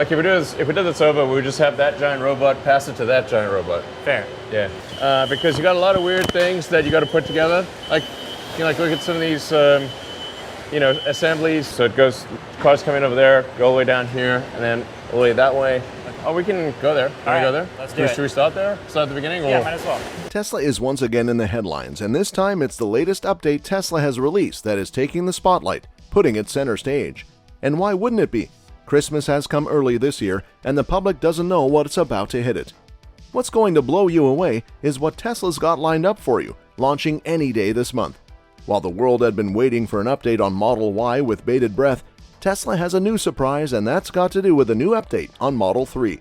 Like if we did this over, we would just have that giant robot pass it to that giant robot. Fair. Yeah. Because you got a lot of weird things that you got to put together. Like, look at some of these, assemblies. So it goes, cars come in over there, go all the way down here, and then all the way that way. Oh, we can go there. Can we go there? Let's do it. Should we start there? Start at the beginning? Yeah, might as well. Tesla is once again in the headlines, and this time it's the latest update Tesla has released that is taking the spotlight, putting it center stage. And why wouldn't it be? Christmas has come early this year, and the public doesn't know what's about to hit it. What's going to blow you away is what Tesla's got lined up for you, launching any day this month. While the world had been waiting for an update on Model Y with bated breath, Tesla has a new surprise, and that's got to do with a new update on Model 3.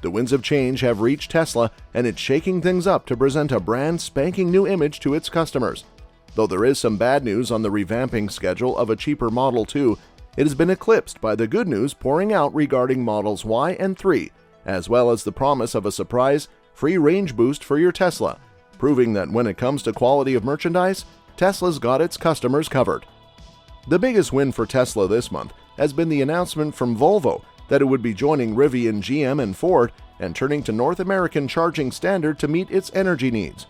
The winds of change have reached Tesla, and it's shaking things up to present a brand spanking new image to its customers. Though there is some bad news on the revamping schedule of a cheaper Model 2, it has been eclipsed by the good news pouring out regarding Models Y and 3, as well as the promise of a surprise free range boost for your Tesla, proving that when it comes to quality of merchandise, Tesla's got its customers covered. The biggest win for Tesla this month has been the announcement from Volvo that it would be joining Rivian, GM, and Ford and turning to North American charging standard to meet its energy needs.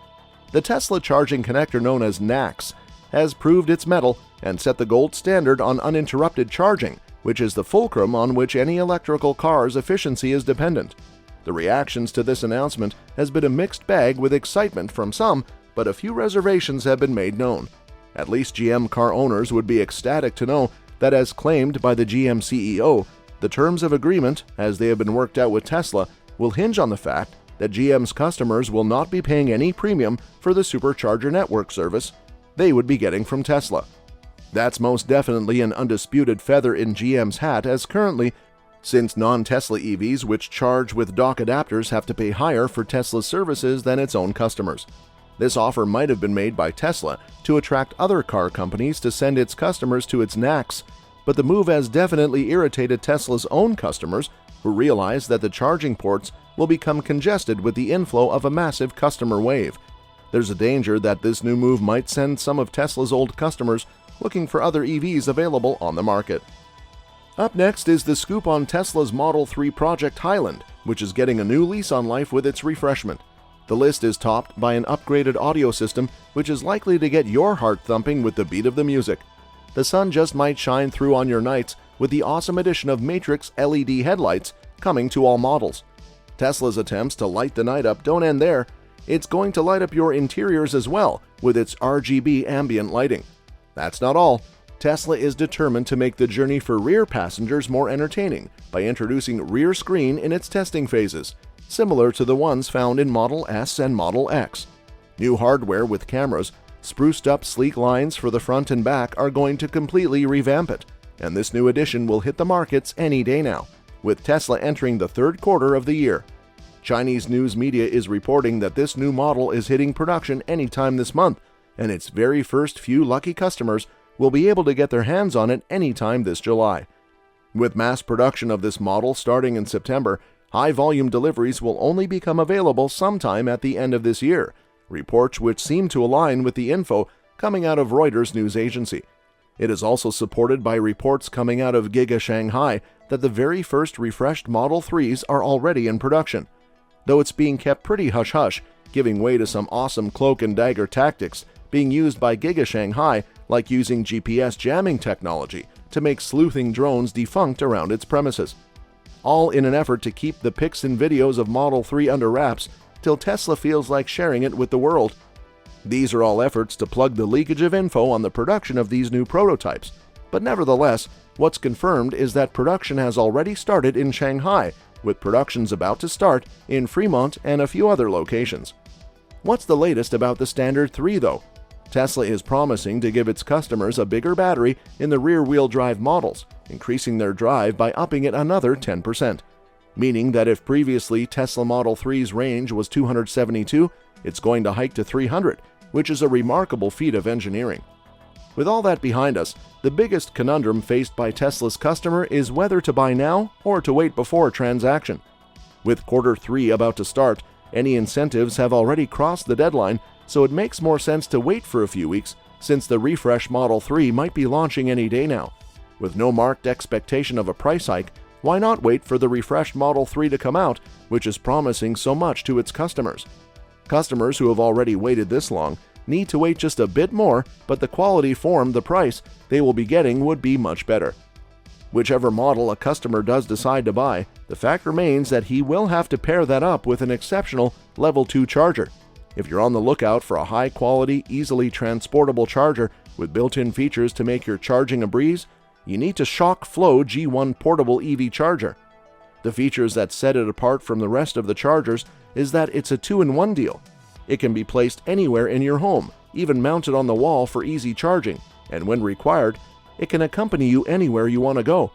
The Tesla charging connector known as NACS has proved its mettle and set the gold standard on uninterrupted charging, which is the fulcrum on which any electrical car's efficiency is dependent. The reactions to this announcement has been a mixed bag with excitement from some, but a few reservations have been made known. At least GM car owners would be ecstatic to know that, as claimed by the GM CEO, the terms of agreement, as they have been worked out with Tesla, will hinge on the fact that GM's customers will not be paying any premium for the Supercharger network service they would be getting from Tesla. That's most definitely an undisputed feather in GM's hat, as currently, since non-Tesla EVs which charge with dock adapters have to pay higher for Tesla's services than its own customers. This offer might have been made by Tesla to attract other car companies to send its customers to its NACS, but the move has definitely irritated Tesla's own customers, who realize that the charging ports will become congested with the inflow of a massive customer wave. There's a danger that this new move might send some of Tesla's old customers looking for other EVs available on the market. Up next is the scoop on Tesla's Model 3 Project Highland, which is getting a new lease on life with its refreshment. The list is topped by an upgraded audio system, which is likely to get your heart thumping with the beat of the music. The sun just might shine through on your nights with the awesome addition of Matrix LED headlights coming to all models. Tesla's attempts to light the night up don't end there. It's going to light up your interiors as well with its RGB ambient lighting. That's not all. Tesla is determined to make the journey for rear passengers more entertaining by introducing rear screen in its testing phases, similar to the ones found in Model S and Model X. New hardware with cameras, spruced up sleek lines for the front and back are going to completely revamp it, and this new addition will hit the markets any day now, with Tesla entering the third quarter of the year. Chinese news media is reporting that this new model is hitting production anytime this month, and its very first few lucky customers will be able to get their hands on it anytime this July. With mass production of this model starting in September, high-volume deliveries will only become available sometime at the end of this year, reports which seem to align with the info coming out of Reuters news agency. It is also supported by reports coming out of Giga Shanghai that the very first refreshed Model 3s are already in production, though it's being kept pretty hush-hush, giving way to some awesome cloak and dagger tactics being used by Giga Shanghai, like using GPS jamming technology to make sleuthing drones defunct around its premises. All in an effort to keep the pics and videos of Model 3 under wraps till Tesla feels like sharing it with the world. These are all efforts to plug the leakage of info on the production of these new prototypes, but nevertheless, what's confirmed is that production has already started in Shanghai, with productions about to start in Fremont and a few other locations. What's the latest about the Standard 3 though? Tesla is promising to give its customers a bigger battery in the rear-wheel drive models, increasing their drive by upping it another 10%, meaning that if previously Tesla Model 3's range was 272, it's going to hike to 300, which is a remarkable feat of engineering. With all that behind us, the biggest conundrum faced by Tesla's customer is whether to buy now or to wait before transaction. With quarter 3 about to start, any incentives have already crossed the deadline, so it makes more sense to wait for a few weeks, since the refresh Model 3 might be launching any day now. With no marked expectation of a price hike, why not wait for the refreshed Model 3 to come out, which is promising so much to its customers? Customers who have already waited this long need to wait just a bit more, but the quality form, the price they will be getting would be much better. Whichever model a customer does decide to buy, the fact remains that he will have to pair that up with an exceptional Level 2 charger. If you're on the lookout for a high-quality, easily transportable charger with built-in features to make your charging a breeze, you need to ShockFlow G1 Portable EV Charger. The features that set it apart from the rest of the chargers is that it's a 2-in-1 deal. It can be placed anywhere in your home, even mounted on the wall for easy charging, and when required, it can accompany you anywhere you want to go.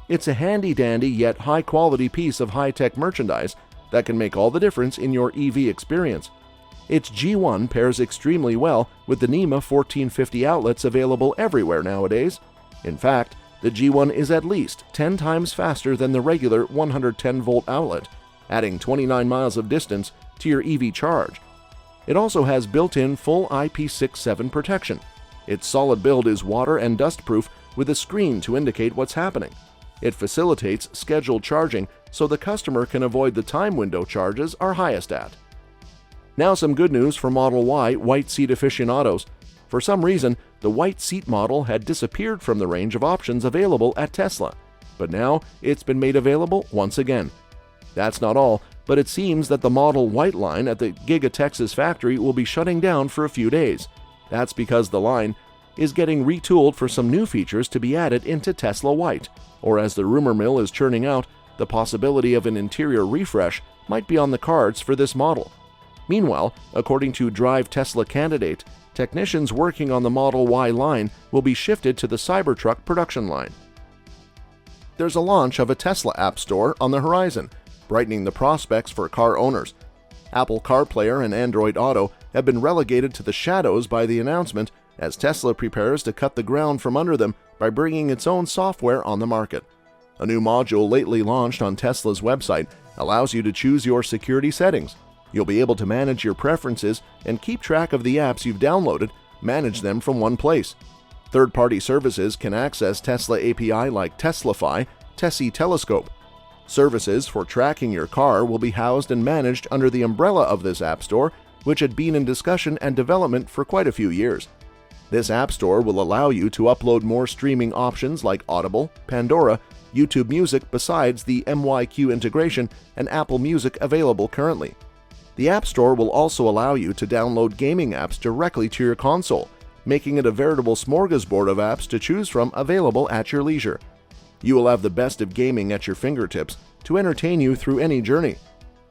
It's a handy-dandy yet high-quality piece of high-tech merchandise that can make all the difference in your EV experience. Its G1 pairs extremely well with the NEMA 1450 outlets available everywhere nowadays. In fact, the G1 is at least 10 times faster than the regular 110-volt outlet, adding 29 miles of distance to your EV charge. It also has built-in full IP67 protection. Its solid build is water and dust-proof with a screen to indicate what's happening. It facilitates scheduled charging so the customer can avoid the time window charges are highest at. Now some good news for Model Y white seat aficionados. For some reason, the white seat model had disappeared from the range of options available at Tesla, but now it's been made available once again. That's not all, but it seems that the Model White line at the Giga Texas factory will be shutting down for a few days. That's because the line is getting retooled for some new features to be added into Tesla White, or as the rumor mill is churning out, the possibility of an interior refresh might be on the cards for this model. Meanwhile, according to Drive Tesla candidate, technicians working on the Model Y line will be shifted to the Cybertruck production line. There's a launch of a Tesla App Store on the horizon, brightening the prospects for car owners. Apple CarPlay and Android Auto have been relegated to the shadows by the announcement as Tesla prepares to cut the ground from under them by bringing its own software on the market. A new module lately launched on Tesla's website allows you to choose your security settings. You'll be able to manage your preferences and keep track of the apps you've downloaded, manage them from one place. Third-party services can access Tesla API like Teslafy, Tessie Telescope. Services for tracking your car will be housed and managed under the umbrella of this App Store, which had been in discussion and development for quite a few years. This App Store will allow you to upload more streaming options like Audible, Pandora, YouTube Music besides the MYQ integration and Apple Music available currently. The App Store will also allow you to download gaming apps directly to your console, making it a veritable smorgasbord of apps to choose from available at your leisure. You will have the best of gaming at your fingertips to entertain you through any journey.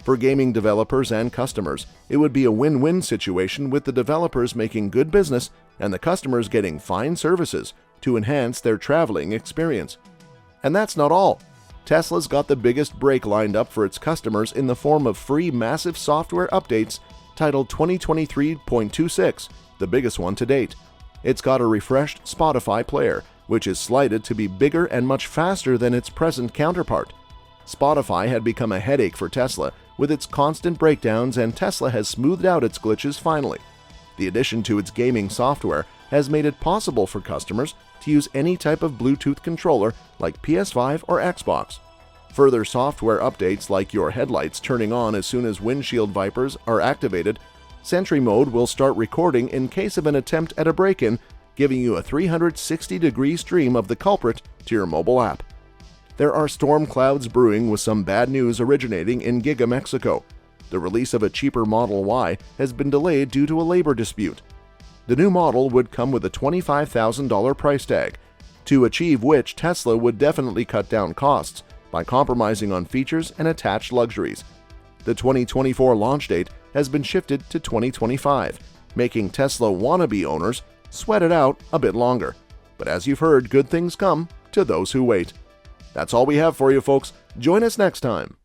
For gaming developers and customers, it would be a win-win situation with the developers making good business and the customers getting fine services to enhance their traveling experience. And that's not all. Tesla's got the biggest break lined up for its customers in the form of free massive software updates titled 2023.26, the biggest one to date. It's got a refreshed Spotify player, which is slated to be bigger and much faster than its present counterpart. Spotify had become a headache for Tesla with its constant breakdowns, and Tesla has smoothed out its glitches finally. The addition to its gaming software has made it possible for customers to use any type of Bluetooth controller like PS5 or Xbox. Further software updates like your headlights turning on as soon as windshield wipers are activated, Sentry Mode will start recording in case of an attempt at a break-in, giving you a 360-degree stream of the culprit to your mobile app. There are storm clouds brewing with some bad news originating in Giga Mexico. The release of a cheaper Model Y has been delayed due to a labor dispute. The new model would come with a $25,000 price tag, to achieve which Tesla would definitely cut down costs by compromising on features and attached luxuries. The 2024 launch date has been shifted to 2025, making Tesla wannabe owners sweat it out a bit longer. But as you've heard, good things come to those who wait. That's all we have for you, folks. Join us next time.